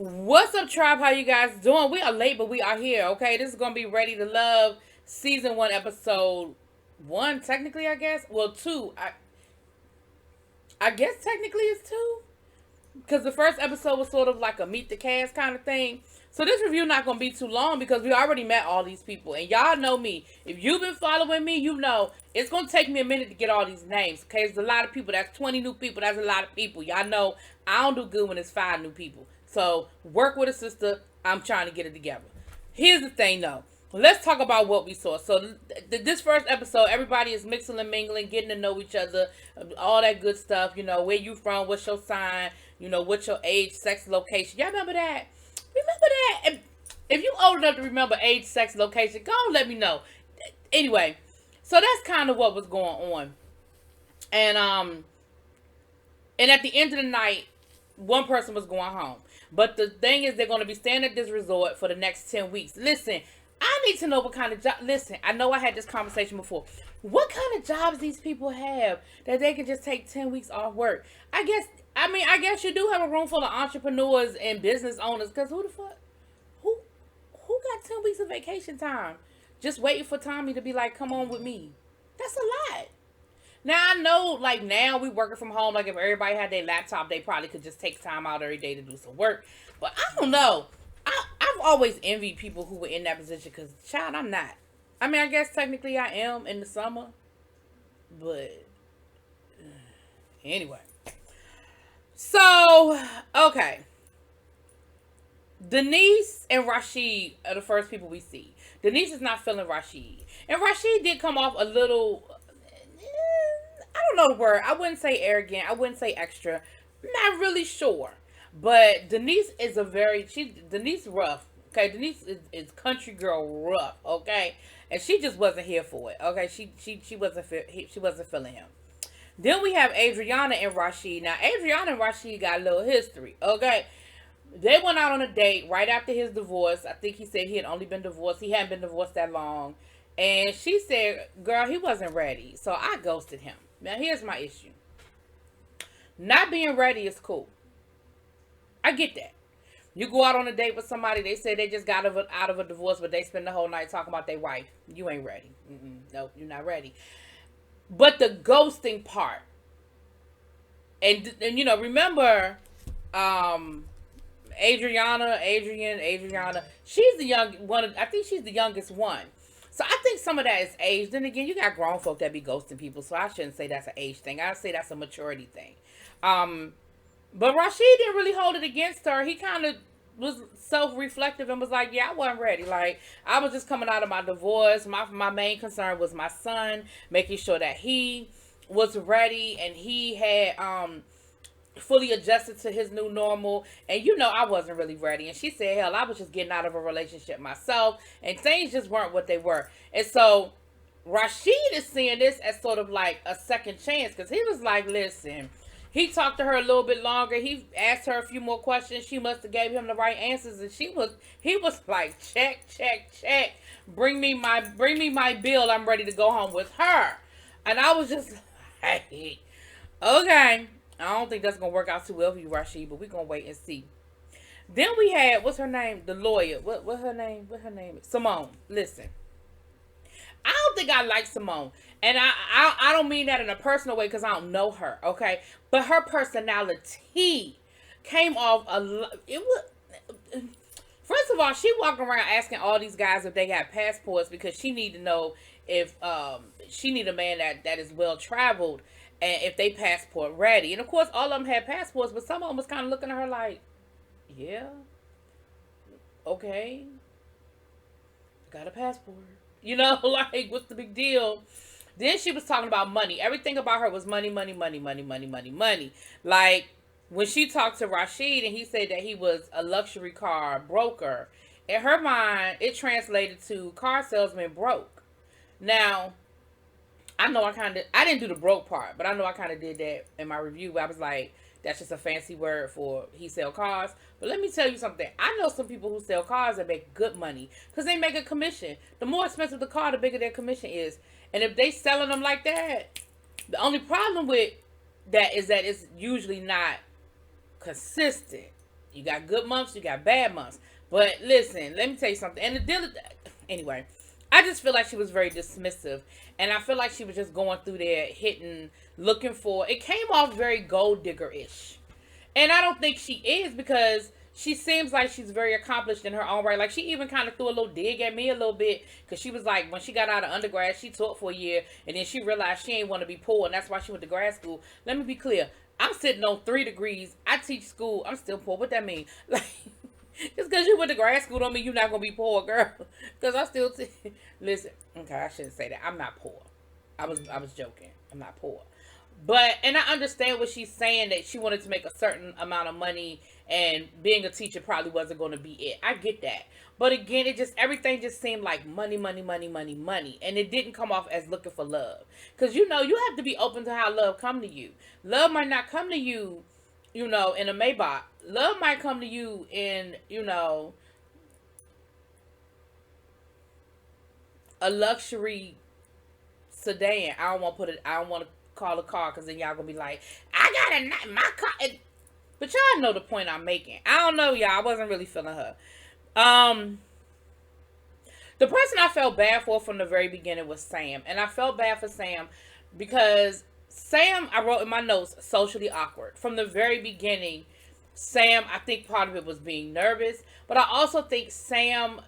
What's up, tribe? How you guys doing? We are late, but we are here. Okay, this is gonna be Ready to Love, season 1, episode 1. Technically, I guess. Well, 2. I guess technically it's 2 because the first episode was sort of like a meet the cast kind of thing. So this review not gonna be too long because we already met all these people, and y'all know me. If you've been following me, you know it's gonna take me a minute to get all these names. Okay, there's a lot of people. That's 20 new people. That's a lot of people. Y'all know I don't do good when it's 5 new people. So work with a sister. I'm trying to get it together. Here's the thing, though. Let's talk about what we saw. So this first episode, everybody is mixing and mingling, getting to know each other, all that good stuff. You know, where you from, what's your sign, you know, what's your age, sex, location. Y'all remember that? Remember that? If you old enough to remember age, sex, location, go and let me know. Anyway, so that's kind of what was going on. And at the end of the night, one person was going home. But the thing is, they're going to be staying at this resort for the next 10 weeks. Listen, I need to know what kind of job. Listen, I know I had this conversation before. What kind of jobs these people have that they can just take 10 weeks off work? I guess you do have a room full of entrepreneurs and business owners. Because who the fuck? Who got 10 weeks of vacation time? Just waiting for Tommy to be like, come on with me. That's a lot. Now I know, like now we working from home. Like if everybody had their laptop, they probably could just take time out every day to do some work. But I don't know. I've always envied people who were in that position because, child, I'm not. I mean, I guess technically I am in the summer, but anyway. So okay, Denise and Rashid are the first people we see. Denise is not feeling Rashid, and Rashid did come off a little. I don't know the word. I wouldn't say arrogant. I wouldn't say extra. Not really sure. But Denise is Denise rough. Okay, Denise is country girl rough. Okay, and she just wasn't here for it. Okay, she wasn't feeling him. Then we have Adriana and Rashid. Now Adriana and Rashid got a little history. Okay, they went out on a date right after his divorce. I think he said he had only been divorced. He hadn't been divorced that long. And she said, girl, he wasn't ready. So I ghosted him. Now, here's my issue. Not being ready is cool. I get that. You go out on a date with somebody, they say they just got out of a divorce, but they spend the whole night talking about their wife. You ain't ready. Nope, you're not ready. But the ghosting part. And you know, remember, Adriana. She's the young one. I think she's the youngest one. So I think some of that is age. Then again, you got grown folk that be ghosting people, so I shouldn't say that's an age thing. I'd say that's a maturity thing. But Rashid didn't really hold it against her. He kind of was self-reflective and was like, yeah, I wasn't ready. Like, I was just coming out of my divorce. My main concern was my son, making sure that he was ready and he had fully adjusted to his new normal. And you know, I wasn't really ready. And she said, hell, I was just getting out of a relationship myself and things just weren't what they were. And so Rashid is seeing this as sort of like a second chance, because he was like, listen, he talked to her a little bit longer. He asked her a few more questions. She must have gave him the right answers, and he was like, check. Bring me my bill. I'm ready to go home with her. And I was just like, okay. I don't think that's gonna work out too well for you, Rashid, but we're gonna wait and see. Then we had, what's her name? The lawyer. What's her name? What her name is? Simone. Listen. I don't think I like Simone. And I don't mean that in a personal way because I don't know her, okay? But her personality came off it was, first of all, she walking around asking all these guys if they got passports because she need to know if she need a man that is well traveled and if they passport ready. And of course all of them had passports, but some of them was kind of looking at her like, yeah, okay, got a passport. You know, like, what's the big deal? Then she was talking about money. Everything about her was money. Like, when she talked to Rashid and he said that he was a luxury car broker, in her mind, it translated to car salesman broke. Now, I didn't do the broke part, but I know I kind of did that in my review. I was like, that's just a fancy word for he sell cars. But let me tell you something. I know some people who sell cars that make good money because they make a commission. The more expensive the car, the bigger their commission is. And if they selling them like that, the only problem with that is that it's usually not consistent. You got good months, you got bad months. But listen, let me tell you something. And the deal, anyway, I just feel like she was very dismissive, and I feel like she was just going through there, hitting, looking for. It came off very gold digger ish, and I don't think she is, because she seems like she's very accomplished in her own right. Like, she even kind of threw a little dig at me a little bit, because she was like, when she got out of undergrad, she taught for a year, and then she realized she ain't want to be poor, and that's why she went to grad school. Let me be clear. I'm sitting on 3 degrees. I teach school. I'm still poor. What that mean? Like, just because you went to grad school don't mean you're not going to be poor, girl. Because I still listen. Okay, I shouldn't say that. I'm not poor. I was joking. I'm not poor. But, and I understand what she's saying, that she wanted to make a certain amount of money, and being a teacher probably wasn't going to be it. I get that. But again, everything just seemed like money, money, money, money, money. And it didn't come off as looking for love. Because, you have to be open to how love come to you. Love might not come to you, in a Maybach. Love might come to you in, a luxury sedan. I don't want to call a car, because then y'all gonna be like, I got my car. But y'all know the point I'm making. I don't know, y'all. I wasn't really feeling her. The person I felt bad for from the very beginning was Sam. And I felt bad for Sam because Sam, I wrote in my notes, socially awkward. From the very beginning, Sam, I think part of it was being nervous. But I also think Sam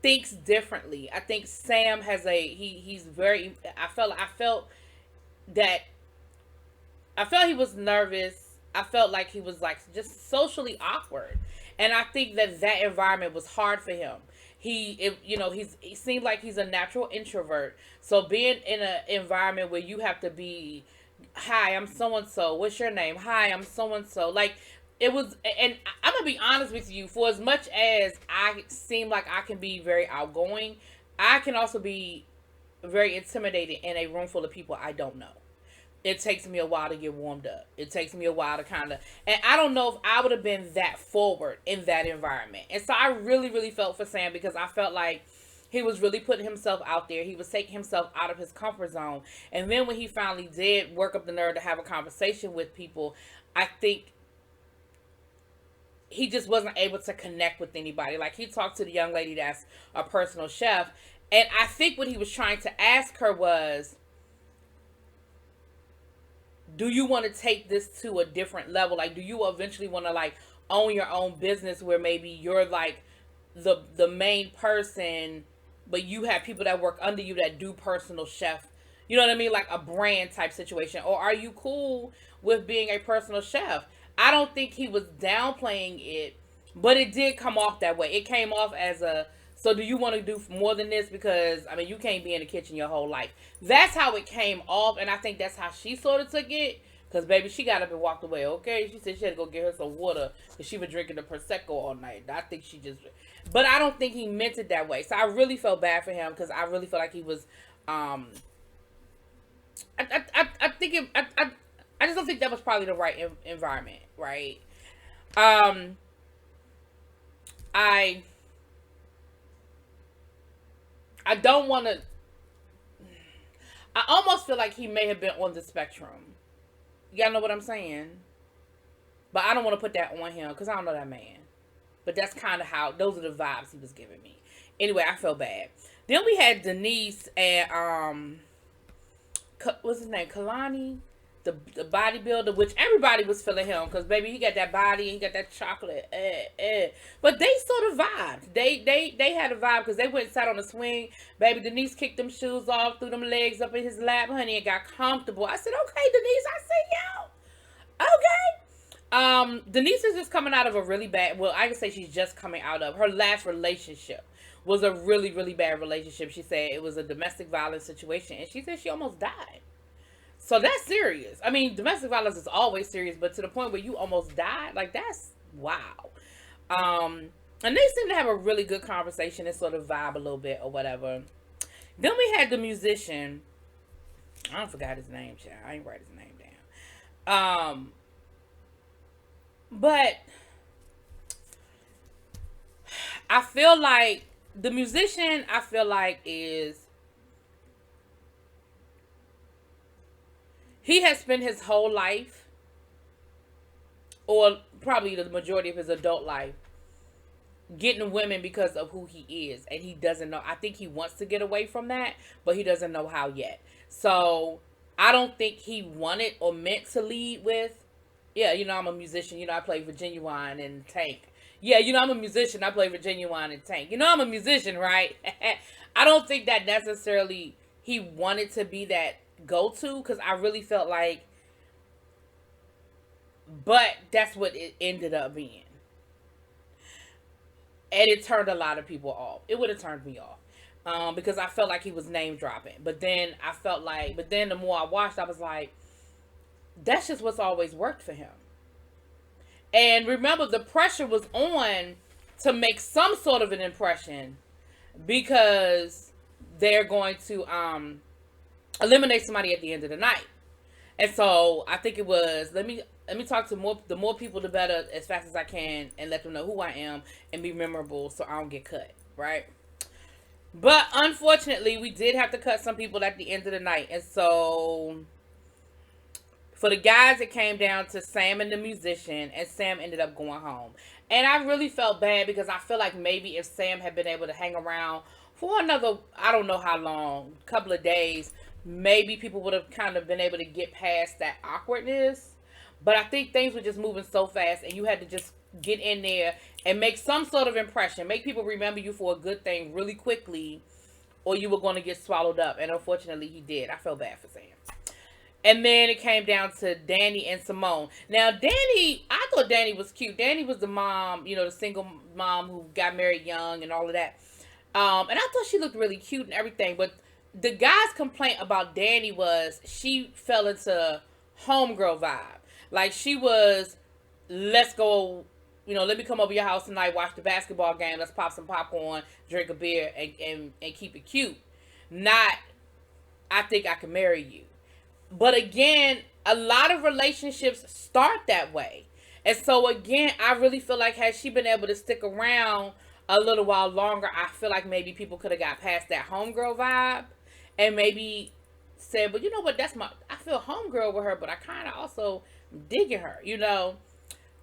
thinks differently. I think Sam has he's very, I felt he was nervous. I felt like he was like just socially awkward. And I think that environment was hard for him. He seemed like he's a natural introvert. So being in an environment where you have to be, hi, I'm so-and-so. What's your name? Hi, I'm so-and-so. Like, it was, and I'm going to be honest with you, for as much as I seem like I can be very outgoing, I can also be very intimidated in a room full of people I don't know. It takes me a while to get warmed up. It takes me a while to kind of, and I don't know if I would have been that forward in that environment. And so I really, really felt for Sam, because I felt like he was really putting himself out there. He was taking himself out of his comfort zone. And then when he finally did work up the nerve to have a conversation with people, I think he just wasn't able to connect with anybody. Like, he talked to the young lady that's a personal chef. And I think what he was trying to ask her was, do you want to take this to a different level? Like, do you eventually want to, like, own your own business where maybe you're, like, the main person, but you have people that work under you that do personal chef? You know what I mean? Like a brand type situation. Or are you cool with being a personal chef? I don't think he was downplaying it, but it did come off that way. It came off as so do you want to do more than this? Because, I mean, you can't be in the kitchen your whole life. That's how it came off, and I think that's how she sort of took it. Because, baby, she got up and walked away, okay? She said she had to go get her some water because she was drinking the Prosecco all night. I think she just... But I don't think he meant it that way. So I really felt bad for him, because I really feel like he was... I just don't think that was probably the right environment, right? I don't want to... I almost feel like he may have been on the spectrum. Y'all know what I'm saying? But I don't want to put that on him, because I don't know that man. But that's kind of how... Those are the vibes he was giving me. Anyway, I felt bad. Then we had Denise and... what's his name? Kalani? The bodybuilder, which everybody was feeling him, because baby, he got that body, he got that chocolate, but they sort of vibed. They had a vibe, because they went and sat on the swing. Baby, Denise kicked them shoes off, threw them legs up in his lap, honey, and got comfortable. I said, okay, Denise, I see you. Okay. Denise is just coming out of a really bad, well, I can say she's just coming out of her last relationship. Was a really, really bad relationship. She said it was a domestic violence situation, and she said she almost died. So that's serious. I mean, domestic violence is always serious, but to the point where you almost died, like, that's wow. And they seem to have a really good conversation and sort of vibe a little bit or whatever. Then we had the musician. I don't forgot his name, child. I ain't write his name down. But I feel like the musician, he has spent his whole life or probably the majority of his adult life, getting women because of who he is, and he doesn't know. I think he wants to get away from that, but he doesn't know how yet. So I don't think he wanted or meant to lead with, yeah, I'm a musician, I play Virginia Wine and Tank. Yeah, I'm a musician, I play Virginia Wine and Tank. I'm a musician, right? I don't think that necessarily he wanted to be that go-to, because I really felt like, but that's what it ended up being. And it turned a lot of people off. It would have turned me off. Because I felt like he was name dropping. But then the more I watched, I was like, that's just what's always worked for him. And remember, the pressure was on to make some sort of an impression, because they're going to eliminate somebody at the end of the night. And so I think it was, let me talk to the more people the better, as fast as I can, and let them know who I am and be memorable so I don't get cut, right? But unfortunately, we did have to cut some people at the end of the night. And so for the guys, it came down to Sam and the musician, and Sam ended up going home. And I really felt bad, because I feel like maybe if Sam had been able to hang around for another, I don't know how long, couple of days, maybe people would have kind of been able to get past that awkwardness. But I think things were just moving so fast, and you had to just get in there and make some sort of impression, make people remember you for a good thing really quickly, or you were going to get swallowed up. And unfortunately, he did. I felt bad for Sam. And then it came down to Danny and Simone. Now, Danny, I thought Danny was cute. Danny was the mom, the single mom who got married young and all of that. And I thought she looked really cute and everything. But the guy's complaint about Danny was she fell into homegirl vibe. Like, she was, let's go, let me come over your house tonight, watch the basketball game, let's pop some popcorn, drink a beer, and keep it cute. Not, I think I can marry you. But again, a lot of relationships start that way. And so again, I really feel like had she been able to stick around a little while longer, I feel like maybe people could have got past that homegirl vibe and maybe said, but you know what, I feel homegirl with her, but I kind of also digging her,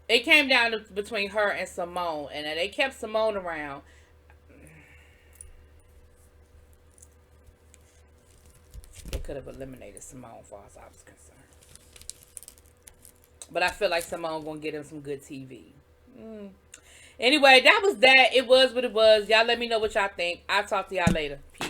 It came down to between her and Simone, and they kept Simone around. They could have eliminated Simone, as far as I was concerned. But I feel like Simone gonna get him some good TV. Anyway, that was that. It was what it was. Y'all let me know what y'all think. I'll talk to y'all later. Peace.